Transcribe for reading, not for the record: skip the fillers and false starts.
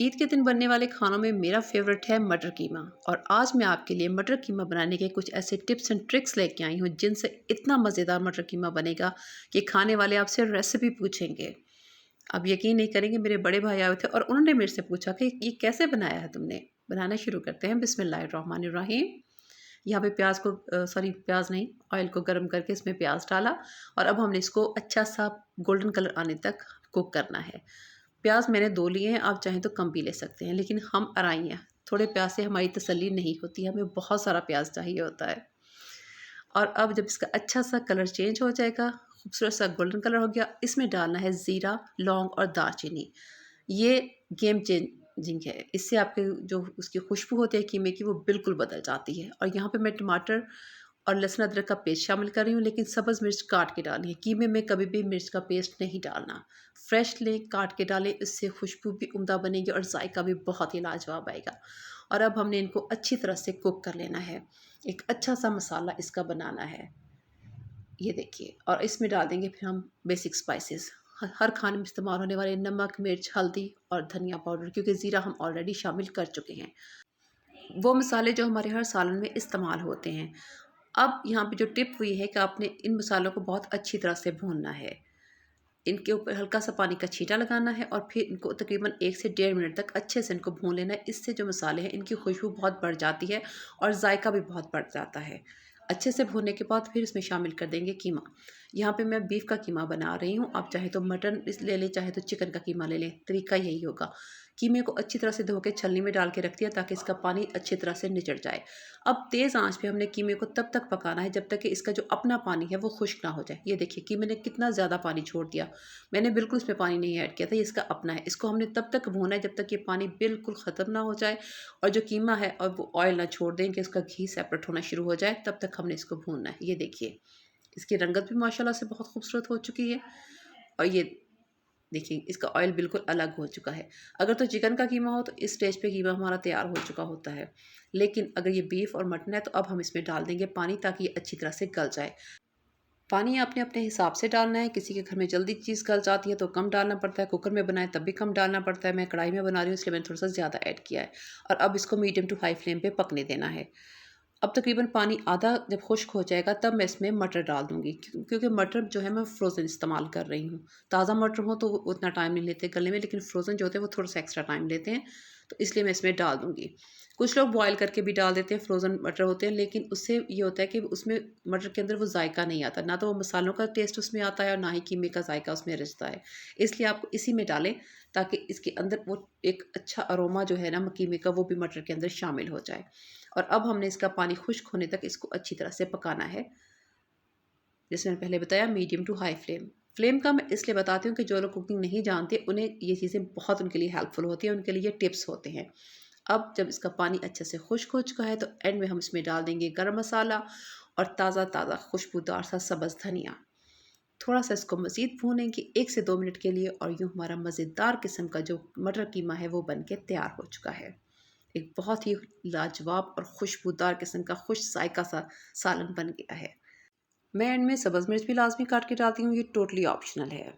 ईद के दिन बनने वाले खानों में मेरा फेवरेट है मटर कीमा। और आज मैं आपके लिए मटर कीमा बनाने के कुछ ऐसे टिप्स एंड ट्रिक्स लेके आई हूँ जिनसे इतना मज़ेदार मटर कीमा बनेगा कि खाने वाले आपसे रेसिपी पूछेंगे। आप यकीन नहीं करेंगे, मेरे बड़े भाई आए थे और उन्होंने मेरे से पूछा कि ये कैसे बनाया है तुमने। बनाना शुरू करते हैं। बिस्मिल्लाहिर्रहमानिर्रहीम। यहाँ पे प्याज को सॉरी प्याज नहीं, ऑयल को गर्म करके इसमें प्याज डाला और अब हमने इसको अच्छा सा गोल्डन कलर आने तक कुक करना है। प्याज मैंने 2 लिए हैं, आप चाहें तो कम भी ले सकते हैं, लेकिन हम अराई हैं, थोड़े प्याज से हमारी तसल्ली नहीं होती, हमें बहुत सारा प्याज चाहिए होता है। और अब जब इसका अच्छा सा कलर चेंज हो जाएगा, खूबसूरत सा गोल्डन कलर हो गया, इसमें डालना है ज़ीरा, लौंग और दालचीनी। ये गेम चेंजिंग है, इससे आपके जो उसकी खुशबू होती है कीमे की वो बिल्कुल बदल जाती है। और यहाँ पे मैं टमाटर और लहसुन अदरक का पेस्ट शामिल कर रही हूँ, लेकिन सब्ज़ मिर्च काट के डालनी है। कीमे में कभी भी मिर्च का पेस्ट नहीं डालना, फ्रेश लें, काट के डालें, इससे खुशबू भी उम्दा बनेगी और जायका भी बहुत ही लाजवाब आएगा। और अब हमने इनको अच्छी तरह से कुक कर लेना है। एक अच्छा सा मसाला इसका बनाना है, ये देखिए। और इसमें डाल देंगे फिर हम बेसिक स्पाइसेस, हर खाने में इस्तेमाल होने वाले नमक, मिर्च, हल्दी और धनिया पाउडर, क्योंकि ज़ीरा हम ऑलरेडी शामिल कर चुके हैं। वो मसाले जो हमारे हर सालन में इस्तेमाल होते हैं। अब यहाँ पे जो टिप हुई है कि आपने इन मसालों को बहुत अच्छी तरह से भूनना है। इनके ऊपर हल्का सा पानी का छींटा लगाना है और फिर इनको तकरीबन 1 से डेढ़ मिनट तक अच्छे से इनको भून लेना है। इससे जो मसाले हैं इनकी खुशबू बहुत बढ़ जाती है और जायका भी बहुत बढ़ जाता है। अच्छे से भूनने के बाद फिर इसमें शामिल कर देंगे कीमा। यहाँ पे मैं बीफ का कीमा बना रही हूँ, आप चाहे तो मटन ले लें, चाहे तो चिकन का कीमा ले लें, तरीका यही होगा। कीमे को अच्छी तरह से धो के छलनी में डाल के रख दिया ताकि इसका पानी अच्छी तरह से निचड़ जाए। अब तेज़ आंच पे हमने कीमे को तब तक पकाना है जब तक कि इसका जो अपना पानी है वो खुश्क ना हो जाए। ये देखिए कीमे ने कितना ज़्यादा पानी छोड़ दिया, मैंने बिल्कुल इसमें पानी नहीं ऐड किया था, ये इसका अपना है। इसको हमने तब तक भूना है जब तक ये पानी बिल्कुल ख़त्म ना हो जाए और जो कीमा है और वो ऑयल ना छोड़ दें कि इसका घी सेपरेट होना शुरू हो जाए, तब तक हमने इसको भूनना है। ये देखिए इसकी रंगत भी माशाल्लाह से बहुत खूबसूरत हो चुकी है और ये देखिए इसका ऑयल बिल्कुल अलग हो चुका है। अगर तो चिकन का कीमा हो तो इस स्टेज पे कीमा हमारा तैयार हो चुका होता है, लेकिन अगर ये बीफ और मटन है तो अब हम इसमें डाल देंगे पानी ताकि ये अच्छी तरह से गल जाए। पानी आपने अपने हिसाब से डालना है, किसी के घर में जल्दी चीज़ गल जाती है तो कम डालना पड़ता है, कुकर में बनाए तब भी कम डालना पड़ता है। मैं कढ़ाई में बना रही हूँ इसलिए मैंने थोड़ा सा ज़्यादा ऐड किया है। और अब इसको मीडियम टू हाई फ्लेम पे पकने देना है। अब तकरीबन पानी आधा जब खुश्क हो जाएगा तब मैं इसमें मटर डाल दूँगी, क्योंकि मटर जो है मैं फ़्रोज़न इस्तेमाल कर रही हूँ। ताज़ा मटर हो तो उतना टाइम नहीं लेते गलने में, लेकिन फ़्रोज़न जो होते हैं वो थोड़ा-सा एक्स्ट्रा टाइम लेते हैं, तो इसलिए मैं इसमें डाल दूँगी। कुछ लोग बॉयल करके भी डाल देते हैं, फ़्रोज़न मटर होते हैं, लेकिन उससे ये होता है कि उसमें मटर के अंदर वो जायका नहीं आता, ना तो वो मसालों का टेस्ट उसमें आता है और ना ही कीमे का जायका उसमें रचता है। इसलिए आपको इसी में डालें ताकि इसके अंदर वो एक अच्छा अरोमा जो है ना कीमे का वो भी मटर के अंदर शामिल हो जाए। और अब हमने इसका पानी खुश्क होने तक इसको अच्छी तरह से पकाना है। जैसे मैंने पहले बताया medium to high flame. Flame का मैं इसलिए बताती हूँ कि जो लोग कुकिंग नहीं जानते उन्हें ये चीज़ें बहुत उनके लिए हेल्पफुल होती हैं, उनके लिए ये टिप्स होते हैं। अब जब इसका पानी अच्छे से खुश्क हो चुका है तो एंड में हम इसमें डाल देंगे गरम मसाला और ताज़ा ताज़ा खुशबूदार सा सब्ज़ धनिया। थोड़ा सा इसको मज़ीद भूनेंगे 1 से 2 मिनट के लिए और यूँ हमारा मज़ेदार किस्म का जो मटर कीमा है वो बन के तैयार हो चुका है। एक बहुत ही लाजवाब और खुशबूदार किस्म का खुश जायका सा सालन बन गया है। मैं एंड में सब्ज़ मिर्च भी लाज़मी काट के डालती हूँ, ये टोटली ऑप्शनल है।